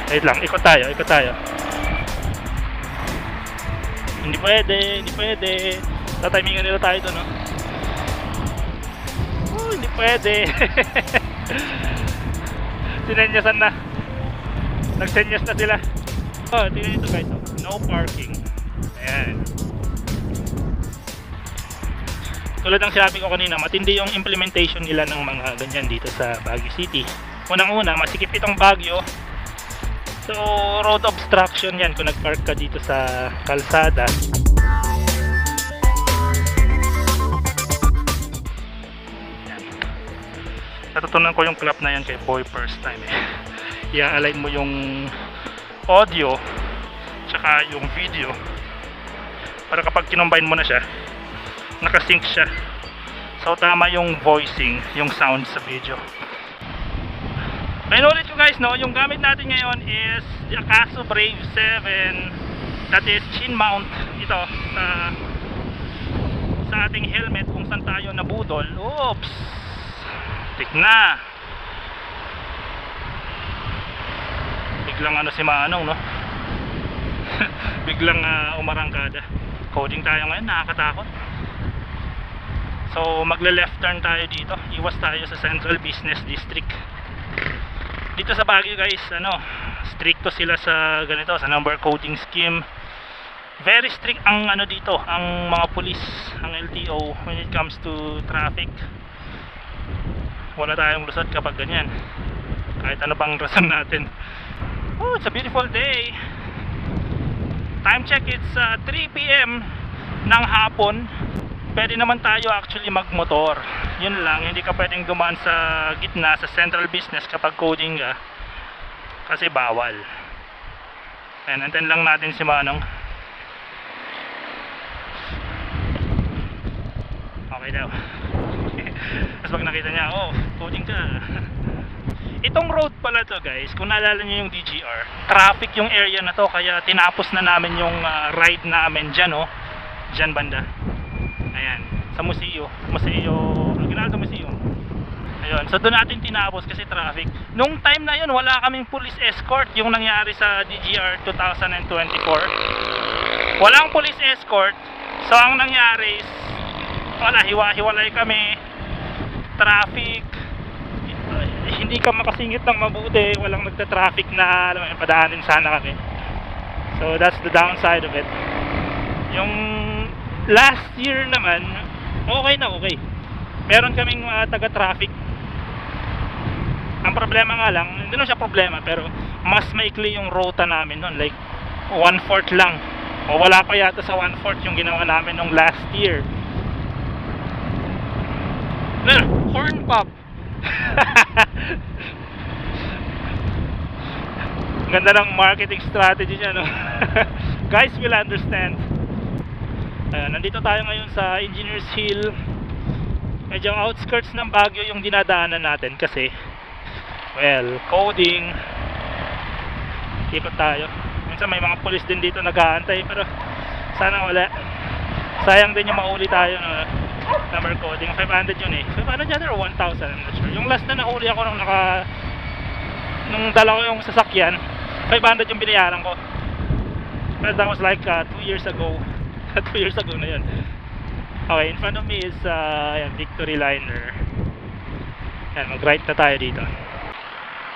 Wait lang, ikot tayo, ikot tayo. Hindi pwede, hindi pwede. Tatimingan nila tayo doon, no? Hindi pwede. Sinenyasan na. Nagsenyas na sila. Oh, tingnan nito guys. No parking. Ayan. Tulad ng sinabi ko kanina, matindi yung implementation nila ng mga ganyan dito sa Baguio City. Unang-una, masikip itong Baguio. So, road obstruction yan kung nag-park ka dito sa kalsada. Yan. Natutunan ko yung clap na yan kay Boy first time eh. I-align mo yung audio tsaka yung video para kapag kinombine mo na siya, nakasync siya. So, tama yung voicing, yung sound sa video. Ayun ulit ko guys, no, yung gamit natin ngayon is the Akaso Brave 7. That is chin mount ito sa ating helmet kung saan tayo nabudol. Oops! Tik na! Biglang ano si Manong, no? Biglang umarangkada. Coding tayo ngayon, nakakatakot. So magle-left turn tayo dito. Iwas tayo sa Central Business District. Dito sa Baguio guys, stricto sila sa ganito, sa number coding scheme. Very strict ang dito, ang mga pulis, ang LTO when it comes to traffic. Wala tayong lusot kapag ganyan. Kahit ano bang rason natin. Oh, it's a beautiful day. Time check, it's 3 PM ng hapon. Pwede naman tayo actually magmotor. Yun lang, hindi ka pwedeng dumaan sa gitna sa Central Business kapag coding ka kasi bawal. Ayan, antin lang natin si Manong. Okay daw. Tapos pag nakita niya, oh, coding ka. Itong road pala to guys, kung naalala niyo yung DGR, traffic yung area na to, kaya tinapos na namin yung ride namin dyan, oh. Dyan banda. Ayan, sa museo, Aguinaldo Museum. Ayun, so doon natin tinapos kasi traffic. Nung time na yun, wala kaming police escort, yung nangyari sa DGR 2024. Walang police escort. So ang nangyari is, wala, hiwa-hiwalay kami. Traffic, hindi ka makasingit ng mabuti, walang nagta-traffic na, alam mo, padaanin sana kami. So that's the downside of it. Yung last year naman, okay na okay. Meron kaming taga-traffic. Ang problema nga lang, hindi na siya problema, pero mas maikli yung rota namin noon, like 1/4 lang. O wala pa yata sa 1/4 yung ginawa namin nung last year. Corn pop. Ganda ng marketing strategy niya, no? Guys will understand. Nandito tayo ngayon sa Engineers Hill. Medyo outskirts ng Baguio yung dinadaanan natin kasi, well, coding. Ikot tayo. Minsan may mga pulis din dito nag-aantay, pero sana wala. Sayang din yung mauli tayo, no? Number coding, 500 yun eh. 500 yun or 1,000, I'm not sure. Yung last na nahuli ako nung dala ko yung sasakyan, 500 yung binayaran ko. But that was like 2 years ago. 2 years ago na yun. Okay, in front of me is ayan, Victory Liner. Ayan, mag-right na tayo dito.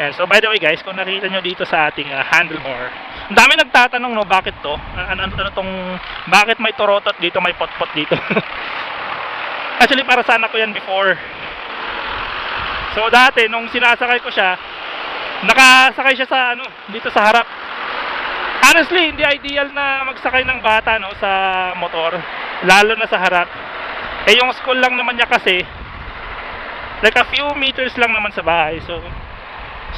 Ayan, so by the way guys, kung nakita nyo dito sa ating handlebar, ang dami nagtatanong, no, bakit to? Bakit may torotot dito, may potpot dito? Actually, para sana ko yan before. So dati, nung sinasakay ko siya, nakasakay siya sa dito sa harap. Honestly, hindi ideal na magsakay ng bata, no, sa motor, lalo na sa harap. Eh yung school lang naman niya kasi like a few meters lang naman sa bahay. So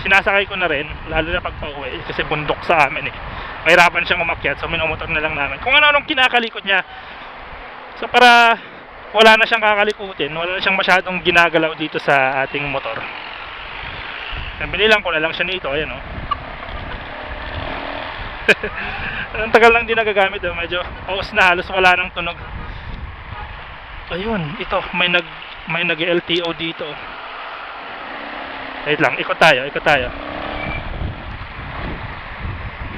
sinasakay ko na rin, lalo na pag pauwi kasi bundok sa amin eh. Mahirapan siyang umakyat, so minomotor na lang namin. Kung ano-anong kinakalikot niya. So para wala na siyang kakalikutin, wala na siyang masyadong ginagalaw dito sa ating motor. Binilang ko na lang siya nito, ayan, oh. Ang tagal lang din nagagamit, oh. Medyo paus na, halos wala nang tunog. Ayun, ito, may nag-LTO dito. Wait lang, ikot tayo.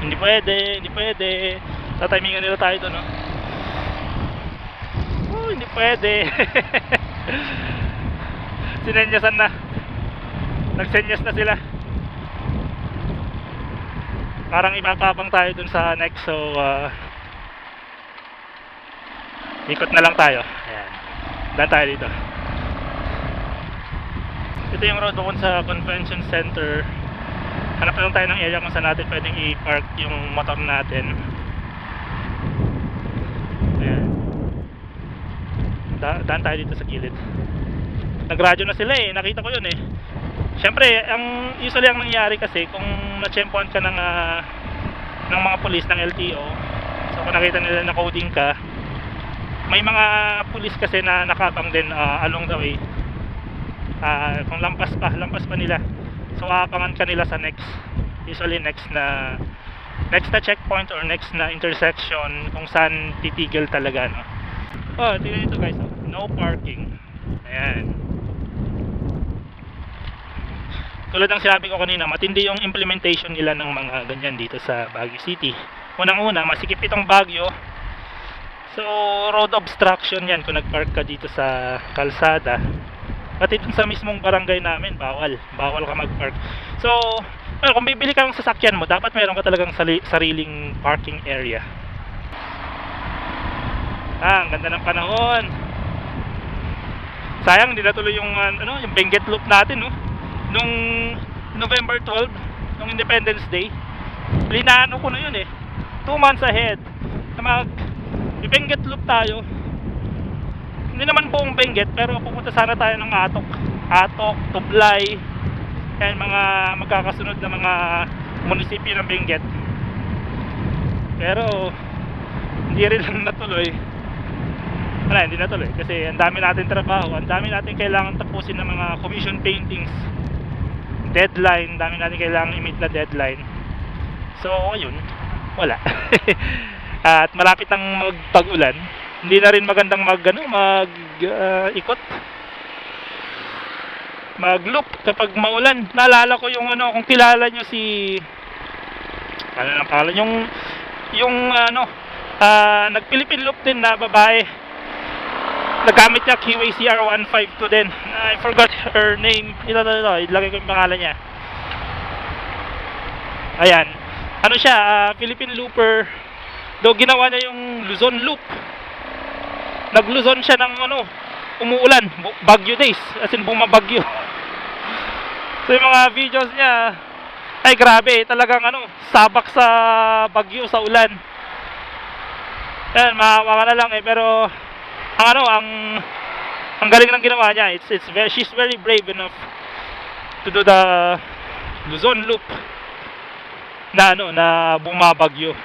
Hindi pwede, hindi pwede. Tatimingan nila tayo doon, no? Oh, hindi pwede. Sinenyasan na. Nagsenyas na sila. Parang ipapapang tayo dun sa next. So ikot na lang tayo. Ayan. Daan tayo dito. Ito yung road doon sa convention center. Hanap lang tayo ng area kung saan natin pwedeng i-park yung motor natin. Ayan. Daan tayo dito sa gilid. Nagradyo na sila eh. Nakita ko yun eh. Siyempre, usually ang nangyayari kasi kung na-tsempuan ka ng mga pulis ng LTO, so kung nakita nila na coding ka, may mga pulis kasi na nakabang din along the way. Kung lampas pa nila, so aapangan ka nila sa next, usually next na checkpoint or next na intersection kung saan titigil talaga, no? Oh, tingnan nito guys, no parking. Ayan. Tulad ng sinabi ko kanina, matindi yung implementation nila ng mga ganyan dito sa Baguio City. Unang-una, masikip itong Baguio. So, road obstruction yan kung nagpark ka dito sa kalsada. Pati dun sa mismong barangay namin, bawal ka magpark. So, well, kung bibili ka ng sasakyan mo, dapat meron ka talagang sariling parking area. Ang ganda ng panahon. Sayang, hindi natuloy yung yung Benguet Loop natin, no? Nung November 12, nung Independence Day, plinano ko na yun eh. 2 months ahead na Benguet Loop tayo. Hindi naman buong Benguet, pero pupunta sana tayo ng Atok, Tublay, and mga magkakasunod na mga munisipyo ng Benguet. Pero hindi rin lang natuloy. Wala, hindi natuloy kasi ang dami natin trabaho, ang dami natin kailangan tapusin ng mga commission paintings, deadline, dami natin kailangan i-meet na deadline. So ayun, wala. At malapit nang magpag-ulan, hindi na rin magandang ikot, mag-loop kapag maulan. Naalala ko yung kung kilala nyo si nang pangalan, yung nag-Philippine Loop din na babae. Nagamit niya QACR 152 din. I forgot her name. Ito, ilagay ko yung pangalan niya. Ayan. Ano siya, Philippine Looper. Though ginawa niya yung Luzon Loop. Nag-Luzon siya ng umuulan, Baguio days, as in bumabagyo. So yung mga videos niya, ay grabe, talagang sabak sa bagyo, sa ulan. Ayan, maawa na lang eh, pero ang galing ng ginawa niya. She's very brave enough to do the Luzon Loop na bumabagyo.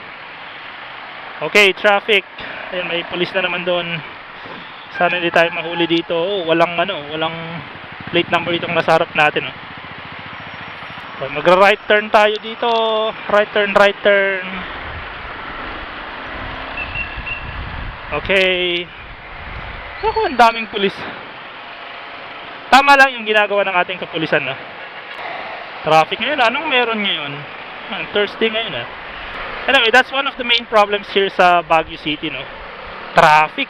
Okay, traffic. Ayun, may pulis na naman doon. Sana hindi tayo mahuli dito. Walang plate number itong nasa harap natin, So, magra-right turn tayo dito. Right turn. Okay. Ako, ang daming pulis. Tama lang yung ginagawa ng ating kapulisan, Traffic ngayon, anong meron ngayon? Thursday ngayon, Anyway, that's one of the main problems here sa Baguio City, Traffic.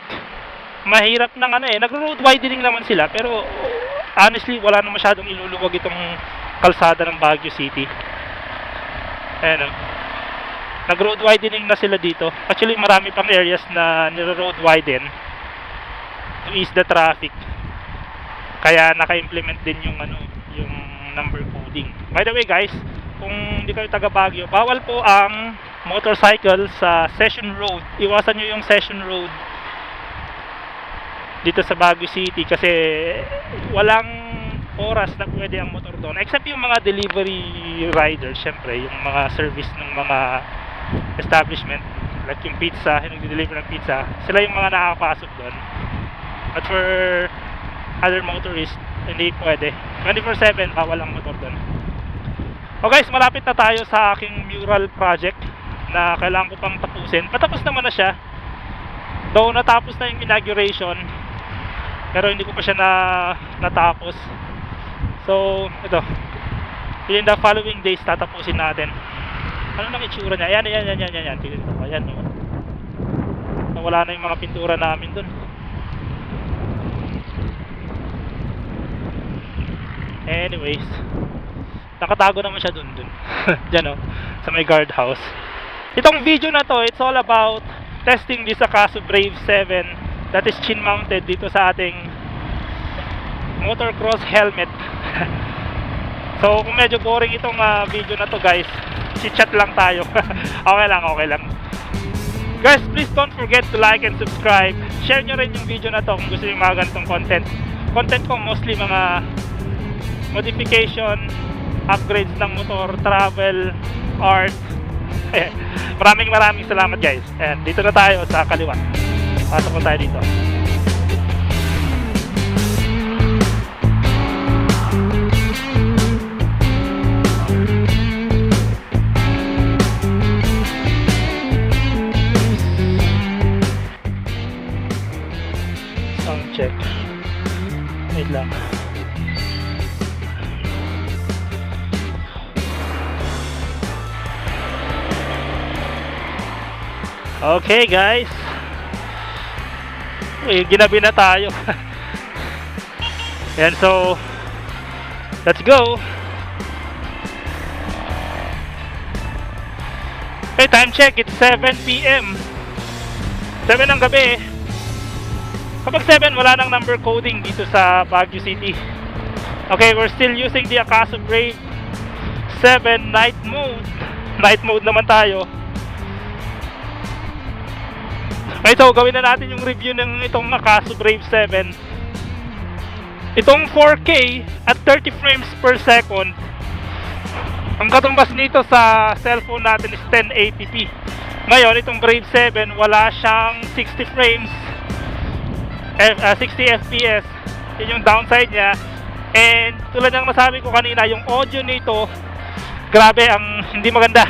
Mahirap ng nagro-road widening naman sila, pero honestly, wala na masyadong iluluwag itong kalsada ng Baguio City. Ayan, nag-road widening na sila dito. Actually, marami pang areas na niro-road widen to ease the traffic. Kaya naka-implement din yung number coding. By the way guys, kung hindi kayo taga Baguio, bawal po ang motorcycle sa Session Road. Iwasan nyo yung Session Road dito sa Baguio City kasi walang oras na pwede ang motor doon, except yung mga delivery riders, syempre yung mga service ng mga establishment like yung pizza, yung nagde-deliver ng pizza, sila yung mga nakakapasok doon. But for other motorists, hindi pwede. 24/7 bawal ang motor doon. Okay guys, malapit na tayo sa aking mural project na kailangan ko pang tapusin. Patapos naman na siya, though natapos na yung inauguration, pero hindi ko pa siya natapos. So ito, in the following days tatapusin natin. Ano nang itsura niya? Ayan. Tingnan ko. Ayan, oh. Nawala na yung mga pintura namin dun. Anyways, nakatago naman siya dun. Diyan, oh, sa may guardhouse. Itong video na to, it's all about testing this Akaso Brave 7 that is chin mounted dito sa ating motocross helmet. So kung medyo boring itong video na to guys, chit-chat lang tayo. Okay lang. Guys, please don't forget to like and subscribe. Share nyo rin yung video na to kung gusto nyo mga ganitong content ko mostly mga modification, upgrades ng motor, travel, art. Maraming salamat guys. And dito na tayo sa kaliwa. Pasok na tayo dito. Sound check. Wait lang. Okay guys, ginabi na tayo. And so let's go. Okay, time check, it's 7 PM 7 ng gabi. Kapag 7 wala nang number coding dito sa Baguio City. Okay, we're still using the Akaso Brave 7 night mode naman tayo. Okay, so gawin na natin yung review ng itong Akaso Brave 7. Itong 4K at 30 frames per second. Ang katumbas nito sa cellphone natin is 1080p. Ngayon, itong Brave 7 wala siyang 60 frames 60 fps. Yun yung downside niya. And tulad ng nasabi ko kanina, yung audio nito grabe, ang hindi maganda.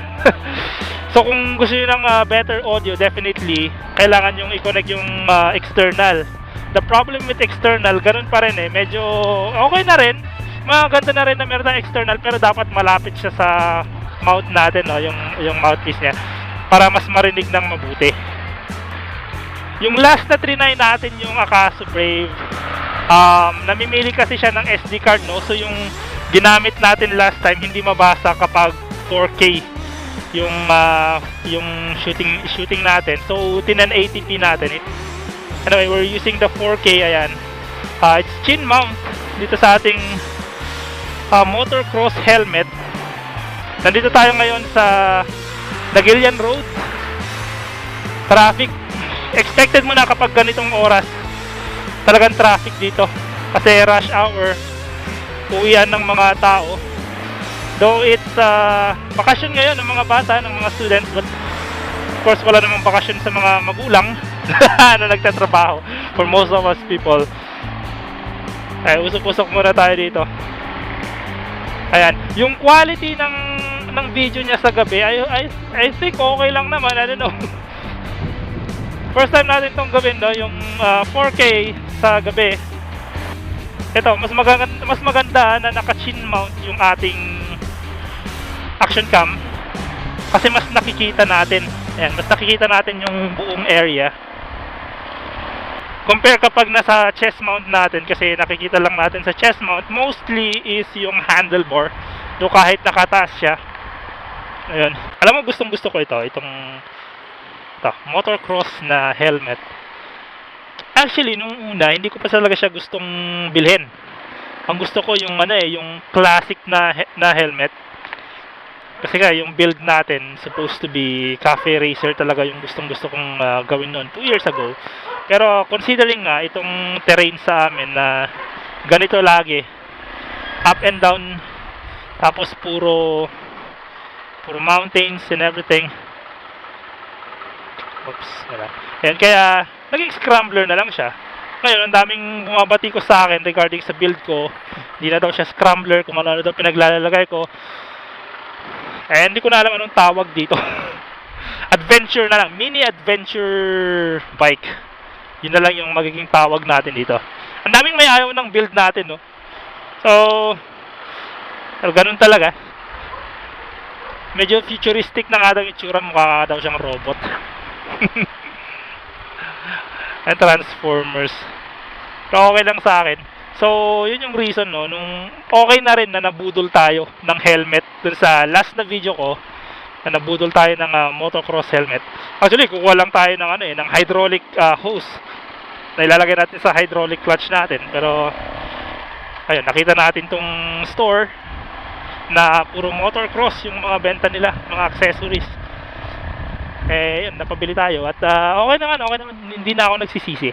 So kung gusto niyo ng better audio, definitely kailangan yung i-connect yung external. The problem with external, ganun pa rin medyo okay na rin, maganda na rin na meron ng external, pero dapat malapit siya sa mount natin, no? yung mouthpiece niya, para mas marinig ng mabuti. Yung last na trinay natin, yung Akaso Brave, namimili kasi siya ng SD card, no? So yung ginamit natin last time hindi mabasa kapag 4K yung shooting natin. So 1080p natin. Anyway, we're using the 4K. Ayan, it's chin mount dito sa ating motocross helmet. Nandito tayo ngayon sa Nagilian Road. Traffic expected mo na kapag ganitong oras, talagang traffic dito kasi rush hour, uwian ng mga tao. Though it's bakasyon ngayon ng mga bata, ng mga students, but of course wala namang bakasyon sa mga magulang na nagtatrabaho for most of us people. Ay, usok-usok muna tayo dito. Ayan, yung quality ng video niya sa gabi, I think okay lang naman. I don't know. First time natin itong gawin, no? Yung 4K sa gabi. Ito, mas maganda na naka-chin mount yung ating action cam kasi mas nakikita natin. Ayan, mas nakikita natin yung buong area compare kapag nasa chest mount natin, kasi nakikita lang natin sa chest mount mostly is yung handlebar, do kahit nakataas siya. Ayun, alam mo, gustong gusto ko itong motocross na helmet. Actually nung una hindi ko pa talaga siya gustong bilhin. Ang gusto ko yung yung classic na helmet. Kasi nga yung build natin supposed to be cafe racer talaga yung gustong-gusto kong gawin noon 2 years ago. Pero considering nga itong terrain sa amin na ganito lagi, up and down, tapos puro mountains and everything. Oops, wala. Ayan, kaya naging scrambler na lang siya. Ngayon, ang daming bumabati ko sa akin regarding sa build ko. Hindi na daw siya scrambler, kung ano daw pinaglalagay ko. Eh, hindi ko na alam anong tawag dito. Adventure na lang. Mini adventure bike. Yun na lang yung magiging tawag natin dito. Ang daming may ayaw ng build natin, no? So ganun talaga. Medyo futuristic na nga daw yung itsura, mukha daw siyang robot. And Transformers. Pero okay lang sa akin. So, yun yung reason, no, nung okay na rin na nabudol tayo ng helmet dun sa last na video ko, na nabudol tayo ng motocross helmet. Actually, kukuha lang tayo ng ng hydraulic hose na ilalagay natin sa hydraulic clutch natin. Pero ayun, nakita natin tong store na puro motocross yung mga benta nila, mga accessories. Eh, yun, napabili tayo at okay naman, hindi na ako nagsisisi.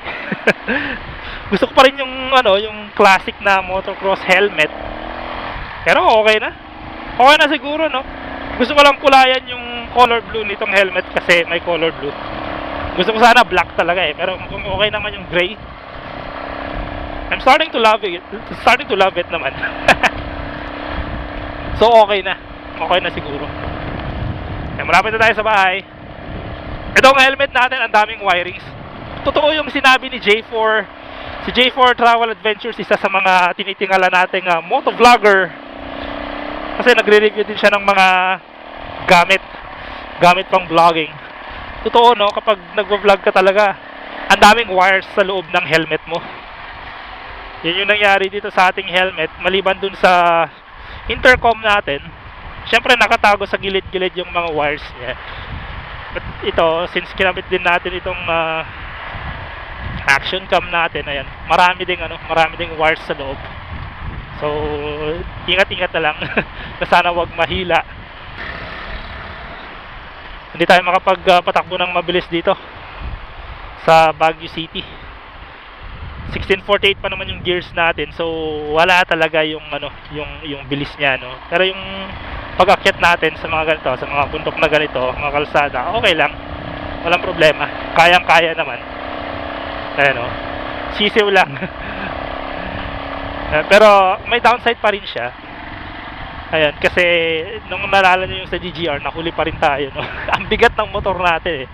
Gusto ko pa rin yung yung classic na motocross helmet. Pero okay na. Okay na siguro, no? Gusto ko lang kulayan yung color blue nitong helmet kasi may color blue. Gusto ko sana black talaga eh, pero kung okay naman yung gray, I'm starting to love it. Starting to love it naman. So okay na. Okay na siguro. Eh, malapit na tayo sa bahay. Itong helmet natin, ang daming wirings. Totoo yung sinabi ni J4. Si J4 Travel Adventures, isa sa mga tinitingala nating motovlogger. Kasi nagre-review din siya ng mga gamit pang vlogging. Totoo, no, kapag nagvo-vlog ka talaga, ang daming wires sa loob ng helmet mo. Yan yung nangyari dito sa ating helmet. Maliban dun sa intercom natin, syempre nakatago sa gilid-gilid yung mga wires niya. But ito, since kinabit din natin itong action cam natin, ayan, marami ding wires sa loob. So, ingat-ingat na lang na sana wag mahila. Hindi tayo makapagpatakbo ng mabilis dito sa Baguio City. 1648 pa naman yung gears natin. So, wala talaga yung yung bilis niya, no. Pero yung pag-akyat natin sa mga ganito, sa mga bundok na ganito, mga kalsada, okay lang. Walang problema. Kayang-kaya naman. Ayan, oh. Sisiw lang. Pero may downside pa rin siya. Ayan, kasi nung nalala nyo yung sa GGR, nahuli pa rin tayo, no. Ang bigat ng motor natin eh.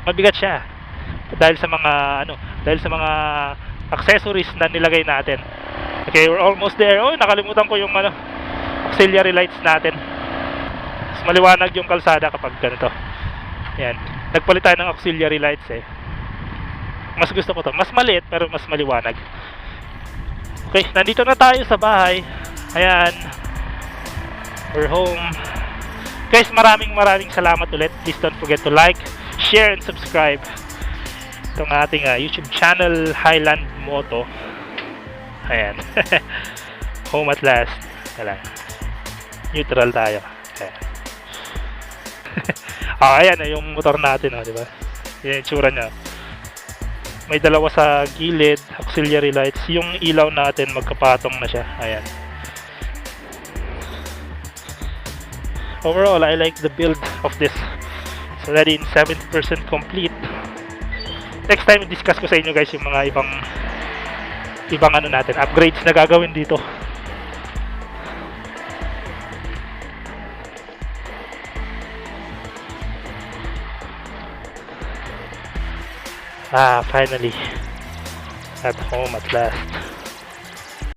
Mabigat siya. Dahil sa mga accessories na nilagay natin. Okay, we're almost there. Oh, nakalimutan ko yung auxiliary lights natin. Mas maliwanag yung kalsada kapag ganito. Ayan. Nagpalit tayo ng auxiliary lights eh. Mas gusto ko to. Mas maliit pero mas maliwanag. Okay, nandito na tayo sa bahay. Ayan. We're home. Guys, maraming salamat ulit. Please don't forget to like, share, and subscribe itong ating YouTube channel, Highland Moto. Ayan. Home at last. Ayan. Neutral tayo. Ayan. Ayan yung motor natin, di ba? Yan yung tsura niya. May dalawa sa gilid, auxiliary lights. Yung ilaw natin magkapatong na siya. Ayan. Overall, I like the build of this. It's already in 70% complete. Next time, discuss ko sa inyo guys yung mga ibang natin, upgrades na gagawin dito. Finally at home at last.